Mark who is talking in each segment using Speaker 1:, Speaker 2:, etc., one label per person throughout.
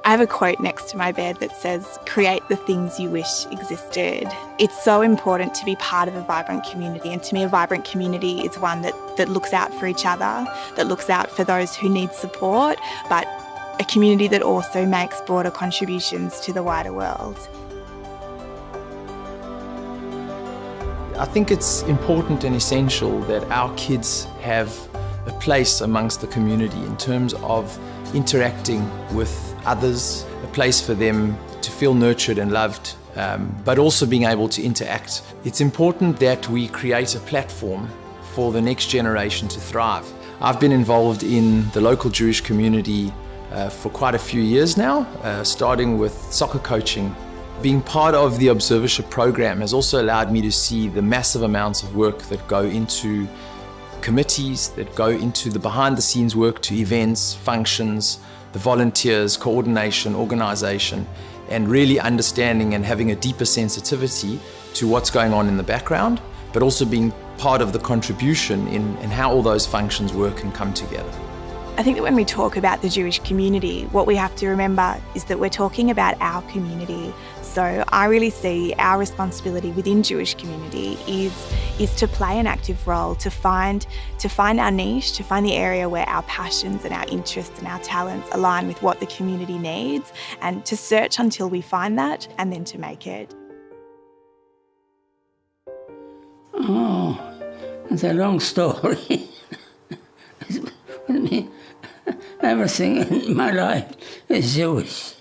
Speaker 1: I have a quote next to my bed that says, "Create the things you wish existed." It's so important to be part of a vibrant community, and to me a vibrant community is one that looks out for each other, that looks out for those who need support, but a community that also makes broader contributions to the wider world.
Speaker 2: I think it's important and essential that our kids have a place amongst the community in terms of interacting with others, a place for them to feel nurtured and loved, but also being able to interact. It's important that we create a platform for the next generation to thrive. I've been involved in the local Jewish community for quite a few years now, starting with soccer coaching. Being part of the observership program has also allowed me to see the massive amounts of work that go into committees, that go into the behind-the-scenes work, to events, functions, the volunteers, coordination, organisation, and really understanding and having a deeper sensitivity to what's going on in the background, but also being part of the contribution in how all those functions work and come together.
Speaker 1: I think that when we talk about the Jewish community, what we have to remember is that we're talking about our community. So I really see our responsibility within Jewish community is to play an active role, to find our niche, to find the area where our passions and our interests and our talents align with what the community needs, and to search until we find that, and then to make it.
Speaker 3: Oh, it's a long story. Everything in my life is Jewish.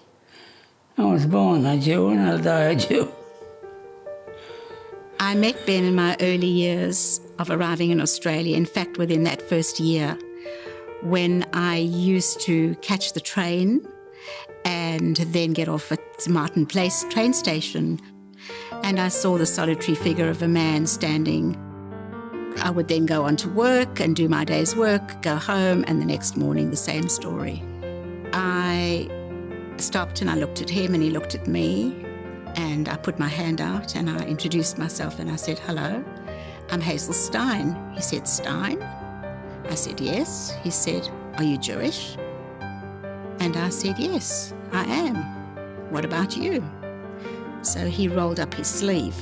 Speaker 3: I was born a Jew and I'll die a Jew.
Speaker 4: I met Ben in my early years of arriving in Australia. In fact, within that first year, when I used to catch the train and then get off at Martin Place train station, and I saw the solitary figure of a man standing. I would then go on to work and do my day's work, go home, and the next morning the same story. I stopped and I looked at him and he looked at me, and I put my hand out and I introduced myself and I said, "Hello, I'm Hazel Stein." He said, "Stein?" I said, "Yes." He said, "Are you Jewish?" And I said, "Yes, I am. What about you?" So he rolled up his sleeve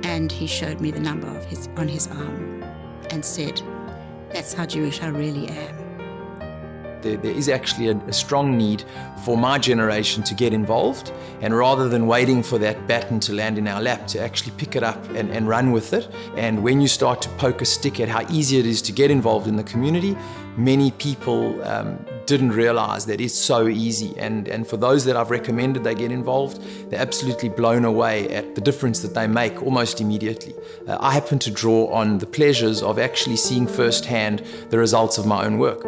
Speaker 4: and he showed me the number on his arm and said, "That's how Jewish I really am."
Speaker 2: There is actually a strong need for my generation to get involved, and rather than waiting for that baton to land in our lap, to actually pick it up and run with it. And when you start to poke a stick at how easy it is to get involved in the community, many people didn't realize that it's so easy. And for those that I've recommended they get involved, they're absolutely blown away at the difference that they make almost immediately. I happen to draw on the pleasures of actually seeing firsthand the results of my own work.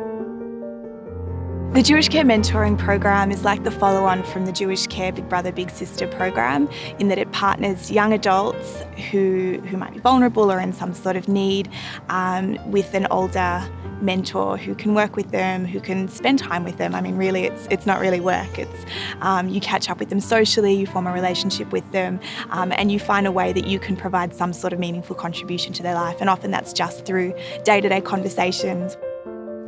Speaker 1: The Jewish Care Mentoring Program is like the follow-on from the Jewish Care Big Brother Big Sister program, in that it partners young adults who might be vulnerable or in some sort of need with an older mentor who can work with them, who can spend time with them. I mean, really, it's not really work. It's you catch up with them socially, you form a relationship with them, and you find a way that you can provide some sort of meaningful contribution to their life. And often that's just through day-to-day conversations.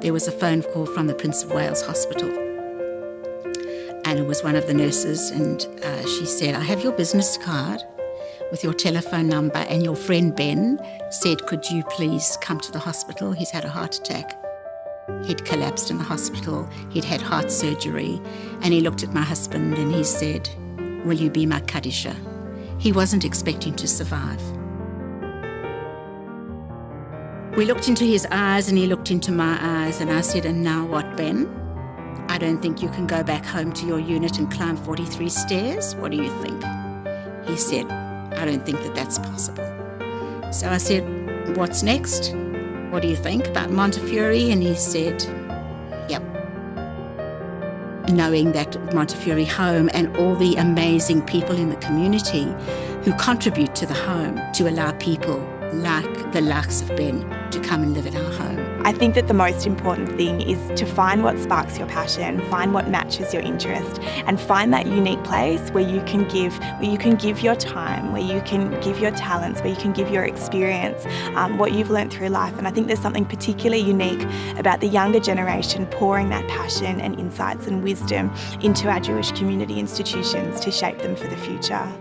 Speaker 4: There was a phone call from the Prince of Wales Hospital, and it was one of the nurses, and she said, "I have your business card with your telephone number, and your friend Ben said, could you please come to the hospital? He's had a heart attack." He'd collapsed in the hospital, he'd had heart surgery, and he looked at my husband and he said, "Will you be my Kadisha?" He wasn't expecting to survive. We looked into his eyes and he looked into my eyes, and I said, "And now what, Ben? I don't think you can go back home to your unit and climb 43 stairs. What do you think?" He said, "I don't think that that's possible." So I said, "What's next? What do you think about Montefiore?" And he said, "Yep." Knowing that Montefiore Home and all the amazing people in the community who contribute to the home to allow people like the likes of Ben to come and live at our home.
Speaker 1: I think that the most important thing is to find what sparks your passion, find what matches your interest, and find that unique place where you can give your time, where you can give your talents, where you can give your experience, what you've learned through life. And I think there's something particularly unique about the younger generation pouring that passion and insights and wisdom into our Jewish community institutions to shape them for the future.